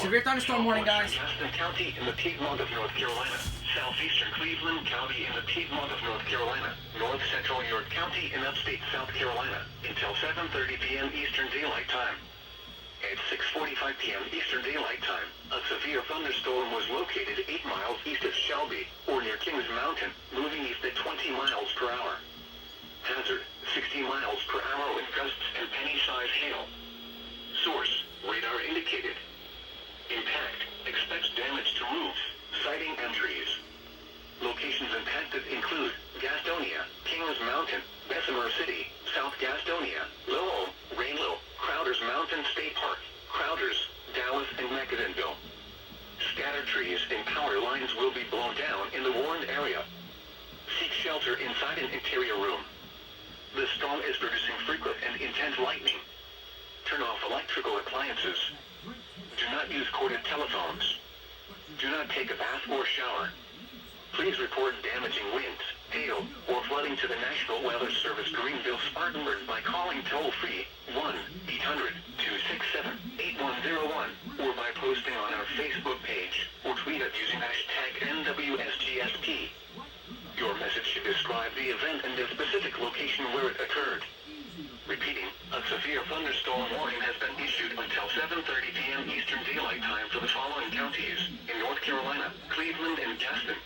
Severe thunderstorm warning, guys. Gaston County in the Piedmont of North Carolina. Southeastern Cleveland County in the Piedmont of North Carolina. North Central York County in upstate South Carolina until 7:30 p.m. Eastern Daylight Time. At 6:45 p.m. Eastern Daylight Time, a severe thunderstorm was located 8 miles east of Shelby, or near Kings Mountain, moving east at 20 miles per hour. Hazard, 60 miles per hour with gusts and penny-size hail. Source, radar indicated. Impact, expects damage to roofs, siding and trees. Locations impacted include Gastonia, Kings Mountain, Bessemer City, South Gastonia, Lowell, Raylo, Crowders Mountain State Park, Crowders, Dallas and McAdenville. Scattered trees and power lines will be blown down in the warned area. Seek shelter inside an interior room. The storm is producing frequent and intense lightning. Turn off electrical appliances. Do not use corded telephones. Do not take a bath or shower. Please report damaging winds, hail, or flooding to the National Weather Service Greenville Spartanburg by calling toll-free 1-800-267-8101 or by posting on our Facebook page or tweet us using hashtag NWSGST. Your message should describe the event and the specific location where it occurred. Repeating, a severe thunderstorm warning has been issued until 7:30 p.m. Eastern Daylight Time for the following counties in North Carolina, Cleveland, and Gaston.